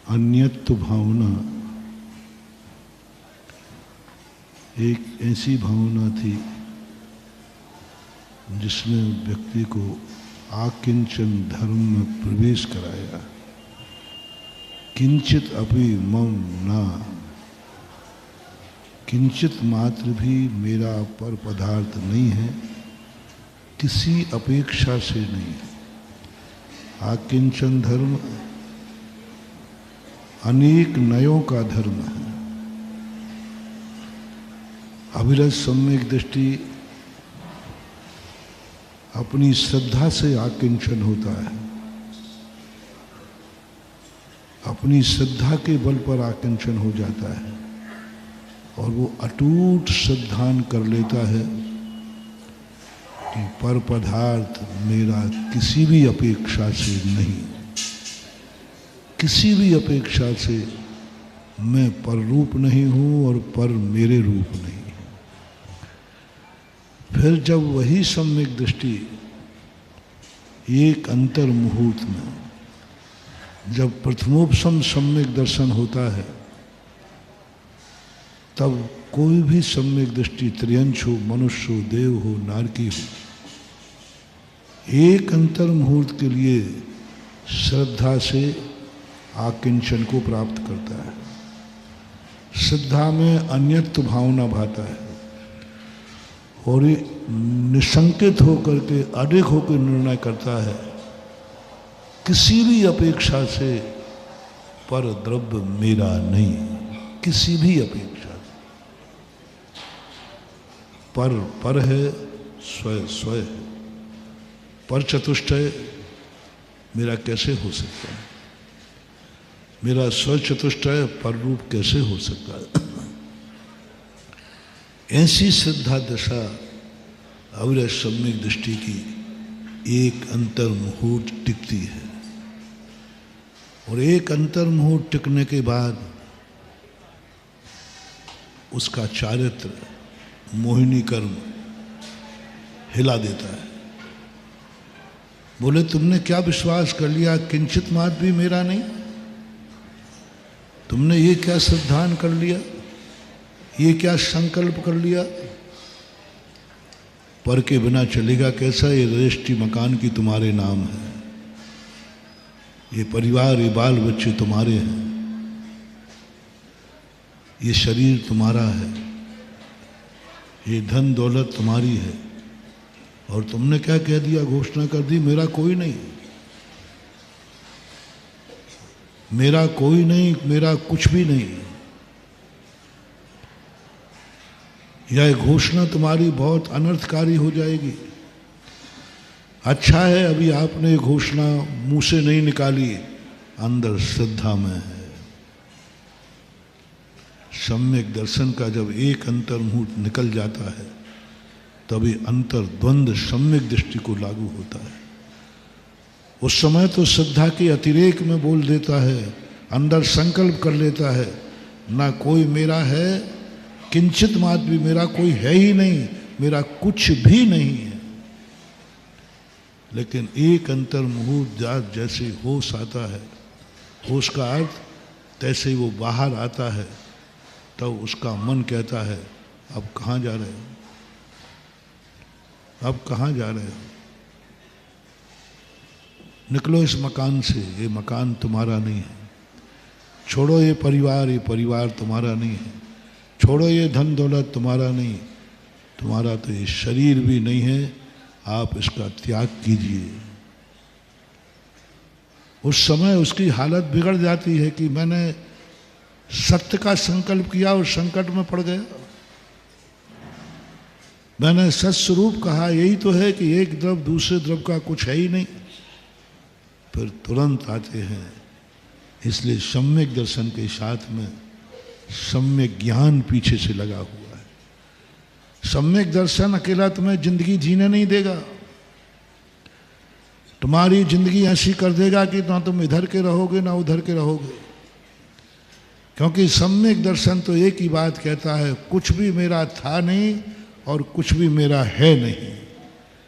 अन्यत्व भावना एक ऐसी भावना थी जिसने व्यक्ति को आकिंचन धर्म में प्रवेश कराया। किंचित अपि मम ना, किंचित मात्र भी मेरा पर पदार्थ नहीं है, किसी अपेक्षा से नहीं। आकिंचन धर्म अनेक नयों का धर्म है। अविरत सम्यक दृष्टि अपनी श्रद्धा से आकिंचन होता है, अपनी श्रद्धा के बल पर आकिंचन हो जाता है और वो अटूट श्रद्धान कर लेता है कि पर पदार्थ मेरा किसी भी अपेक्षा से नहीं, किसी भी अपेक्षा से मैं पर रूप नहीं हूं और पर मेरे रूप नहीं। फिर जब वही सम्यक दृष्टि एक अंतर मुहूर्त में, जब प्रथमोपसम सम्यक दर्शन होता है, तब कोई भी सम्यक दृष्टि त्रियंश हो, मनुष्य हो, देव हो, नारकी हो, एक अंतर मुहूर्त के लिए श्रद्धा से आकिंचन को प्राप्त करता है। श्रद्धा में अन्यत्व भावना भाता है और निशंकित होकर के अडिग होकर निर्णय करता है किसी भी अपेक्षा से पर द्रव्य मेरा नहीं, किसी भी अपेक्षा से। पर है, स्वय स्वय है। पर चतुष्टय मेरा कैसे हो सकता है? मेरा स्व चतुष्टय पर रूप कैसे हो सकता है? ऐसी श्रद्धा दशा अविरत सम्यक दृष्टि की एक अंतर मुहूर्त टिकती है और एक अंतर मुहूर्त टिकने के बाद उसका चारित्र मोहिनी कर्म हिला देता है। बोले तुमने क्या विश्वास कर लिया किंचित मात्र भी मेरा नहीं? तुमने ये क्या श्रद्धान कर लिया, ये क्या संकल्प कर लिया? पर के बिना चलेगा कैसा? ये रजिस्ट्री मकान की तुम्हारे नाम है, ये परिवार, ये बाल बच्चे तुम्हारे हैं, ये शरीर तुम्हारा है, ये धन दौलत तुम्हारी है, और तुमने क्या कह दिया? घोषणा कर दी मेरा कोई नहीं, मेरा कोई नहीं, मेरा कुछ भी नहीं। यह घोषणा तुम्हारी बहुत अनर्थकारी हो जाएगी। अच्छा है अभी आपने घोषणा मुंह से नहीं निकाली, अंदर श्रद्धा में है। सम्यक दर्शन का जब एक अंतर मुहूर्त निकल जाता है, तभी अंतर द्वंद्व सम्यक दृष्टि को लागू होता है। उस समय तो श्रद्धा के अतिरेक में बोल देता है, अंदर संकल्प कर लेता है, ना कोई मेरा है, किंचित मात्र भी मेरा कोई है ही नहीं, मेरा कुछ भी नहीं है। लेकिन एक अंतर मुहूर्त जैसे होश आता है, होश का अर्थ तैसे ही वो बाहर आता है, तब तो उसका मन कहता है अब कहाँ जा रहे हो, अब कहाँ जा रहे हो? निकलो इस मकान से, ये मकान तुम्हारा नहीं है। छोड़ो ये परिवार तुम्हारा नहीं है। छोड़ो ये धन दौलत तुम्हारा नहीं, तुम्हारा तो ये शरीर भी नहीं है, आप इसका त्याग कीजिए। उस समय उसकी हालत बिगड़ जाती है कि मैंने सत्य का संकल्प किया और संकट में पड़ गया। मैंने सत स्वरूप कहा, यही तो है कि एक द्रव दूसरे द्रव का कुछ है ही नहीं। फिर तुरंत आते हैं। इसलिए सम्यक दर्शन के साथ में सम्यक ज्ञान पीछे से लगा हुआ है। सम्यक दर्शन अकेला तुम्हें जिंदगी जीने नहीं देगा, तुम्हारी जिंदगी ऐसी कर देगा कि ना तुम इधर के रहोगे ना उधर के रहोगे। क्योंकि सम्यक दर्शन तो एक ही बात कहता है, कुछ भी मेरा था नहीं और कुछ भी मेरा है नहीं।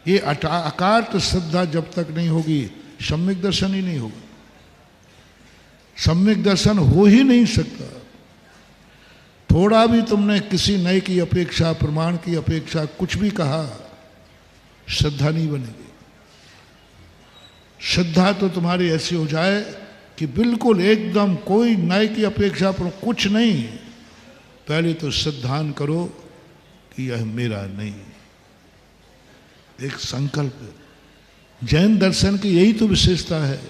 ये अकार्त श्रद्धा जब तक नहीं होगी, सम्यक दर्शन ही नहीं होगा। सम्यक दर्शन हो ही नहीं सकता। थोड़ा भी तुमने किसी नए की अपेक्षा, प्रमाण की अपेक्षा कुछ भी कहा, श्रद्धा नहीं बनेगी। श्रद्धा तो तुम्हारी ऐसी हो जाए कि बिल्कुल एकदम कोई नए की अपेक्षा पर कुछ नहीं, पहले तो श्रद्धान करो कि यह मेरा नहीं, एक संकल्प। जैन दर्शन की यही तो विशेषता है,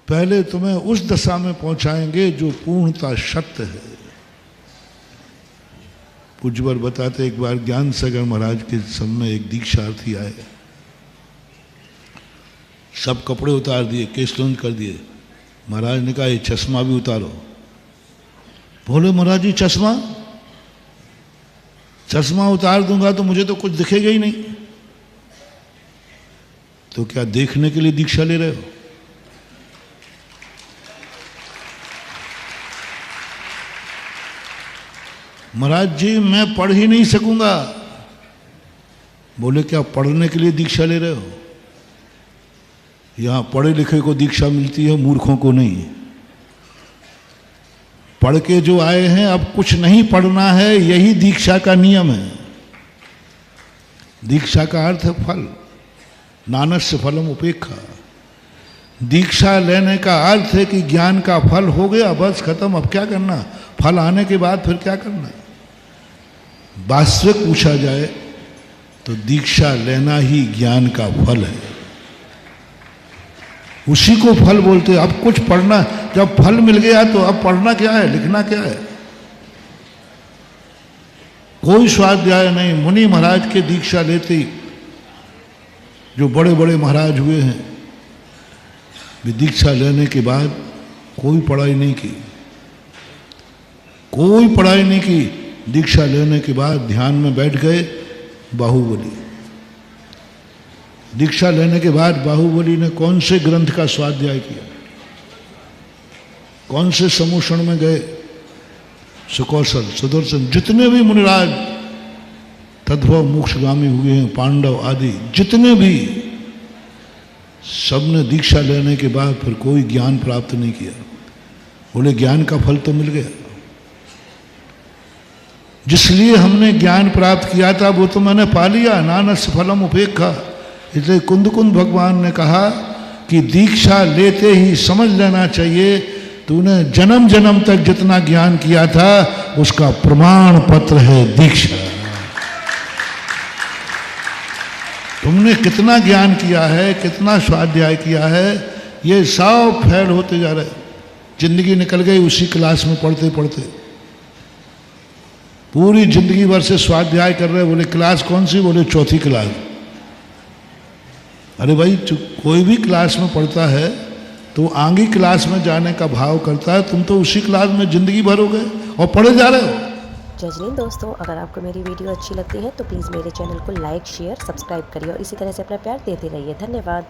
पहले तुम्हें उस दशा में पहुंचाएंगे जो पूर्णता सत्य है। पूज्यवर बताते, एक बार ज्ञान सागर महाराज के समय एक दीक्षार्थी आए, सब कपड़े उतार दिए, केशलोन कर दिए। महाराज ने कहा ये चश्मा भी उतारो। बोले महाराज जी चश्मा उतार दूंगा तो मुझे तो कुछ दिखेगा ही नहीं। तो क्या देखने के लिए दीक्षा ले रहे हो? महाराज जी मैं पढ़ ही नहीं सकूंगा। बोले क्या पढ़ने के लिए दीक्षा ले रहे हो? यहां पढ़े लिखे को दीक्षा मिलती है, मूर्खों को नहीं। पढ़ के जो आए हैं अब कुछ नहीं पढ़ना है, यही दीक्षा का नियम है। दीक्षा का अर्थ है फल, नानस्य फलम उपेक्षा। दीक्षा लेने का अर्थ है कि ज्ञान का फल हो गया, बस खत्म, अब क्या करना? फल आने के बाद फिर क्या करना? वास्तविक पूछा जाए तो दीक्षा लेना ही ज्ञान का फल है, उसी को फल बोलते हैं। अब कुछ पढ़ना, जब फल मिल गया तो अब पढ़ना क्या है, लिखना क्या है? कोई स्वाध्याय नहीं। मुनि महाराज के दीक्षा लेते ही जो बड़े बड़े महाराज हुए हैं, वे दीक्षा लेने के बाद कोई पढ़ाई नहीं की, कोई पढ़ाई नहीं की। दीक्षा लेने के बाद ध्यान में बैठ गए। बाहुबली दीक्षा लेने के बाद बाहुबली ने कौन से ग्रंथ का स्वाध्याय किया, कौन से समूषण में गए? सुकौशल, सुदर्शन, जितने भी मुनिराज तद्भव मोक्षगामी हुए हैं, पांडव आदि जितने भी, सबने दीक्षा लेने के बाद फिर कोई ज्ञान प्राप्त नहीं किया। बोले ज्ञान का फल तो मिल गया, जिसलिए हमने ज्ञान प्राप्त किया था वो तो मैंने पा लिया, नानस्य फलम उपेक्षा। इसलिए कुंद कुंद भगवान ने कहा कि दीक्षा लेते ही समझ लेना चाहिए तूने जन्म जन्म तक जितना ज्ञान किया था उसका प्रमाण पत्र है दीक्षा। तुमने कितना ज्ञान किया है, कितना स्वाध्याय किया है, ये सब फेल होते जा रहे। जिंदगी निकल गई उसी क्लास में पढ़ते पढ़ते, पूरी जिंदगी भर से स्वाध्याय कर रहे। बोले क्लास कौन सी? बोले चौथी क्लास। अरे भाई कोई भी क्लास में पढ़ता है तो आगे क्लास में जाने का भाव करता है, तुम तो उसी क्लास में जिंदगी भर हो गए और पढ़े जा रहे हो। जय हिंद दोस्तों, अगर आपको मेरी वीडियो अच्छी लगती है तो प्लीज़ मेरे चैनल को लाइक, शेयर, सब्सक्राइब करिए और इसी तरह से अपना प्यार देते रहिए। धन्यवाद।